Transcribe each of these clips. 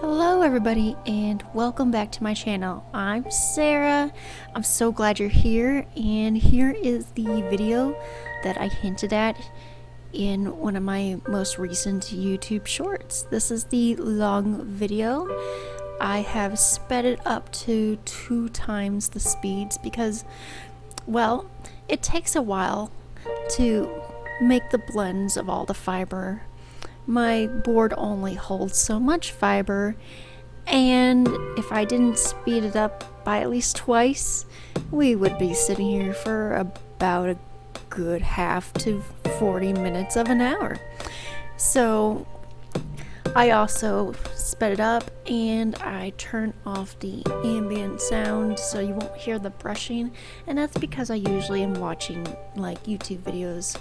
Hello everybody and welcome back to my channel. I'm Sarah. I'm so glad you're here, and here is the video that I hinted at in one of my most recent YouTube shorts. This is the long video. I have sped it up to 2 times the speeds because, well, it takes a while to make the blends of all the fiber. My board only holds so much fiber, and if I didn't speed it up by at least twice, we would be sitting here for about a good half to 40 minutes of an hour. So I also sped it up and I turned off the ambient sound so you won't hear the brushing, and that's because I usually am watching like YouTube videos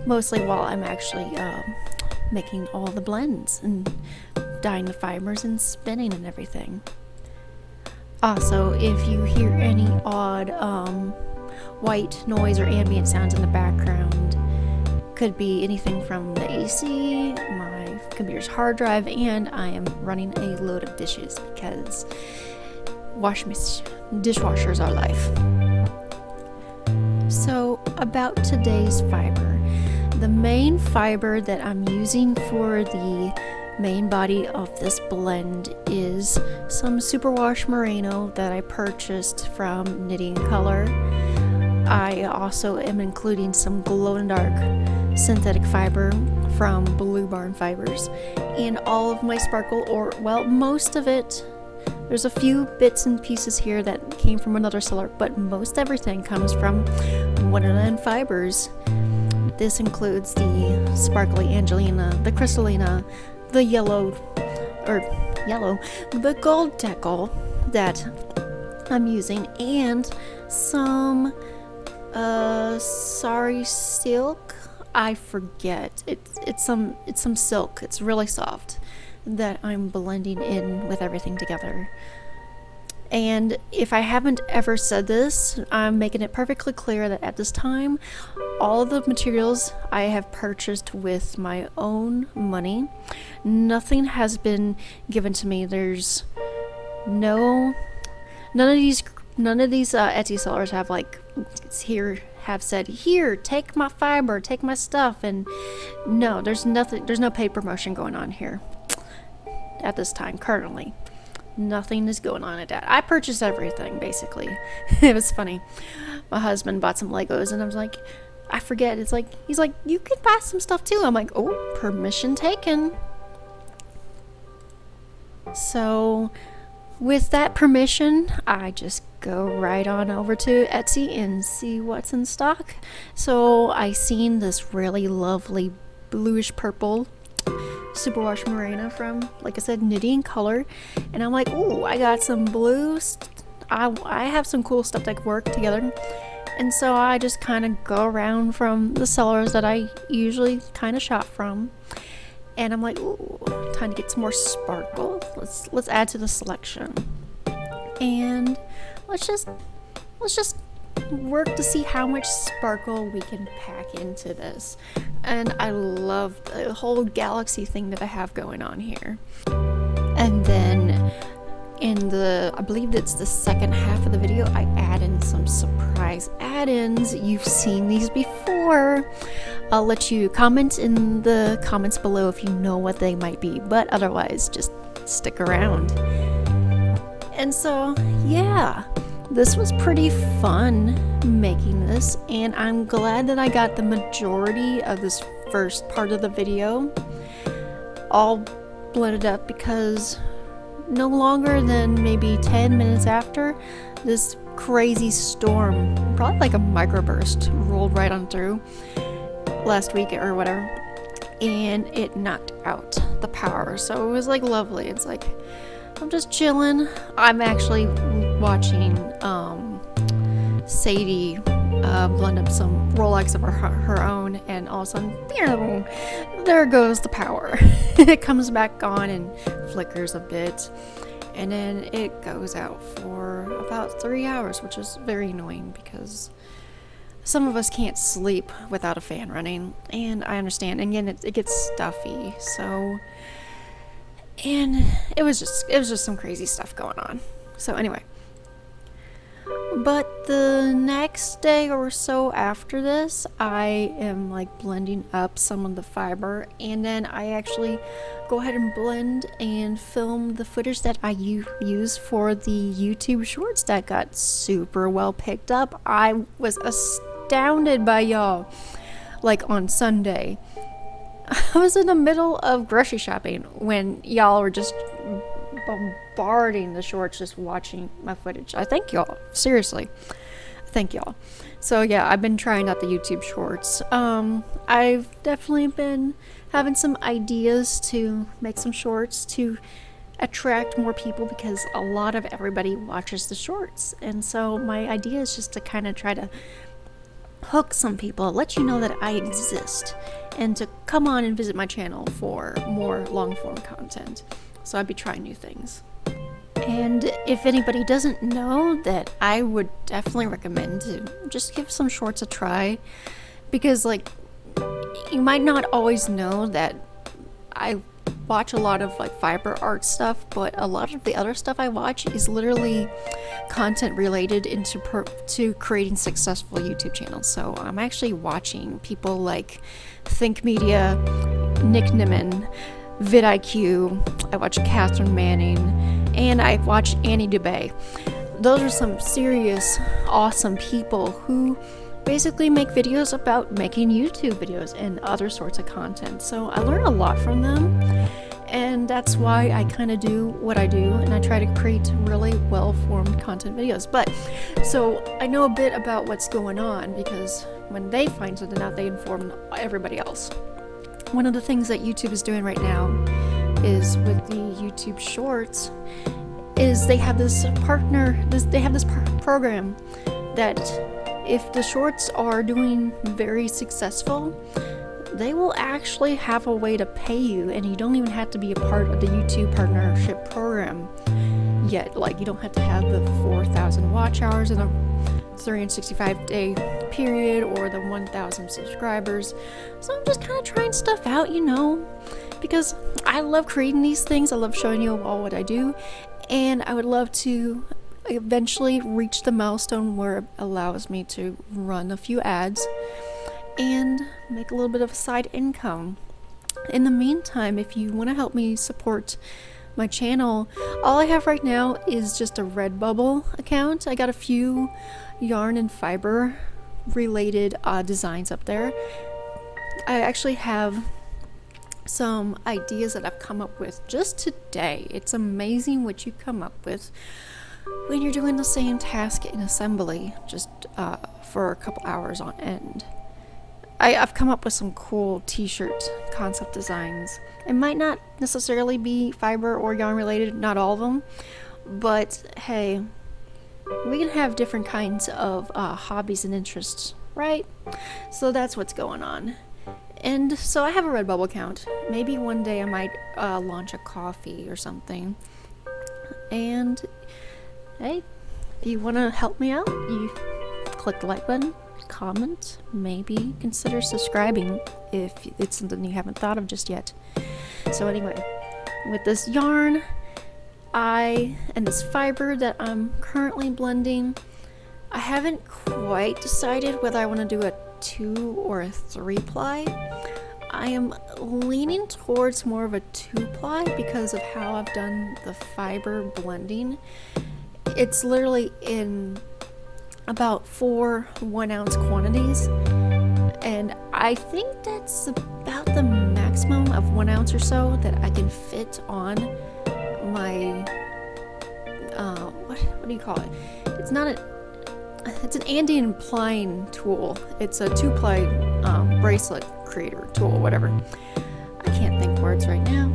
mostly while I'm actually making all the blends and dyeing the fibers and spinning and everything. Also, if you hear any odd white noise or ambient sounds in the background, could be anything from the AC, my computer's hard drive, and I am running a load of dishes because dishwashers are life. So about today's fiber. The main fiber that I'm using for the main body of this blend is some superwash merino that I purchased from Knitting Color. I also am including some glow-in-the-dark synthetic fiber from Blue Barn Fibers, and all of my sparkle, or well, most of it. There's a few bits and pieces here that came from another seller, but most everything comes from Wonderland Fibers. This includes the sparkly Angelina, the Crystallina, the the gold decal that I'm using, and some sorry silk. I forget. It's some silk. It's really soft that I'm blending in with everything together. And if I haven't ever said this, I'm making it perfectly clear that at this time, all of the materials I have purchased with my own money. Nothing has been given to me. There's none of these Etsy sellers have have said, here, take my fiber, take my stuff, and no, there's no paid promotion going on here at this time. Currently nothing is going on at that. I purchased everything basically. It was funny, my husband bought some Legos and I was like, I forget, he's like, you could buy some stuff too. I'm like, oh, permission taken. So with that permission, I just go right on over to Etsy and see what's in stock. So I seen this really lovely bluish purple superwash merino from, like I said, Knitting Color, and I'm like, oh, I got some blues. I have some cool stuff that work together. And so I just kind of go around from the sellers that I usually kind of shop from, and I'm like, ooh, time to get some more sparkle. Let's add to the selection, and let's just work to see how much sparkle we can pack into this. And I love the whole galaxy thing that I have going on here. And then in I believe it's the second half of the video, I add in some surprise add-ins. You've seen these before. I'll let you comment in the comments below if you know what they might be, but otherwise just stick around. And so yeah, this was pretty fun making this, and I'm glad that I got the majority of this first part of the video all blended up, because no longer than maybe 10 minutes after, this crazy storm, probably like a microburst, rolled right on through last week or whatever, and it knocked out the power. So it was like lovely. It's like I'm just chilling. I'm actually watching Sadie blend up some Rolex of her own, and all of a sudden, there goes the power. It comes back on and flickers a bit, and then it goes out for about 3 hours, which is very annoying because some of us can't sleep without a fan running, and I understand. And again, it gets stuffy, so and it was just some crazy stuff going on. So anyway, but the next day or so after this, I am like blending up some of the fiber, and then I actually go ahead and blend and film the footage that I use for the YouTube shorts that got super well picked up. I was astounded by y'all. Like on Sunday, I was in the middle of grocery shopping when y'all were just bombarding the shorts, just watching my footage. I thank y'all, seriously, thank y'all. So yeah, I've been trying out the YouTube shorts. I've definitely been having some ideas to make some shorts to attract more people, because a lot of everybody watches the shorts, and so my idea is just to kind of try to hook some people, let you know that I exist, and to come on and visit my channel for more long form content. So I'd be trying new things. And if anybody doesn't know, that I would definitely recommend to just give some shorts a try, because like, you might not always know that I watch a lot of like fiber art stuff, but a lot of the other stuff I watch is literally content related to creating successful YouTube channels. So I'm actually watching people like Think Media, Nick Nimmin, vidIQ, I watch Catherine Manning, and I watch Annie DeBay. Those are some serious, awesome people who basically make videos about making YouTube videos and other sorts of content. So I learn a lot from them, and that's why I kind of do what I do, and I try to create really well-formed content videos. But so I know a bit about what's going on, because when they find something out, they inform everybody else. One of the things that YouTube is doing right now is with the YouTube Shorts is they have this program that if the shorts are doing very successful, they will actually have a way to pay you, and you don't even have to be a part of the YouTube partnership program yet. Like, you don't have to have the 4,000 watch hours in a 365-day period or the 1,000 subscribers. So I'm just kind of trying stuff out, you know, because I love creating these things. I love showing you all what I do, and I would love to eventually reach the milestone where it allows me to run a few ads and make a little bit of a side income. In the meantime, if you want to help me support my channel, all I have right now is just a Redbubble account. I got a few yarn and fiber related designs up there. I actually have some ideas that I've come up with just today. It's amazing what you come up with when you're doing the same task in assembly just for a couple hours on end. I've come up with some cool t-shirt concept designs. It might not necessarily be fiber or yarn related, not all of them, but hey, we can have different kinds of hobbies and interests, right? So that's what's going on. And so I have a Redbubble account. Maybe one day I might launch a coffee or something. And hey, if you want to help me out, you click the like button, comment, maybe consider subscribing if it's something you haven't thought of just yet. So anyway, with this yarn and this fiber that I'm currently blending, I haven't quite decided whether I want to do a 2 or a 3 ply. I am leaning towards more of a 2 ply because of how I've done the fiber blending. It's literally in about 4 1-ounce quantities, and I think that's about the maximum of 1 ounce or so that I can fit on my what do you call it? It's an Andean plying tool. It's a 2-ply bracelet creator tool, whatever. I can't think words right now.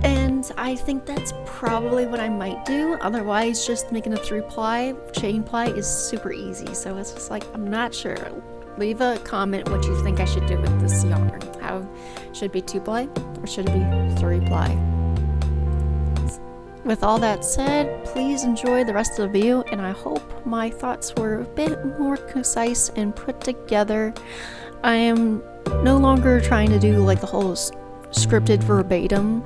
And I think that's probably what I might do. Otherwise, just making a 3-ply chain ply is super easy. So it's just like, I'm not sure. Leave a comment what you think I should do with this yarn. How should it be 2-ply or should it be 3-ply? With all that said, please enjoy the rest of the video, and I hope my thoughts were a bit more concise and put together. I am no longer trying to do like the whole scripted verbatim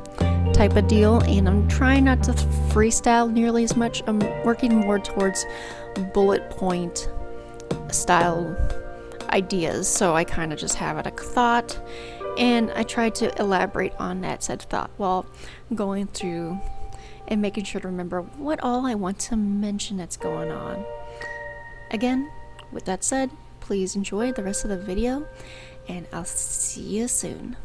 type of deal, and I'm trying not to freestyle nearly as much. I'm working more towards bullet point style ideas, so I kind of just have a thought and I try to elaborate on that said thought while going through and making sure to remember what all I want to mention that's going on. Again, with that said, please enjoy the rest of the video and I'll see you soon.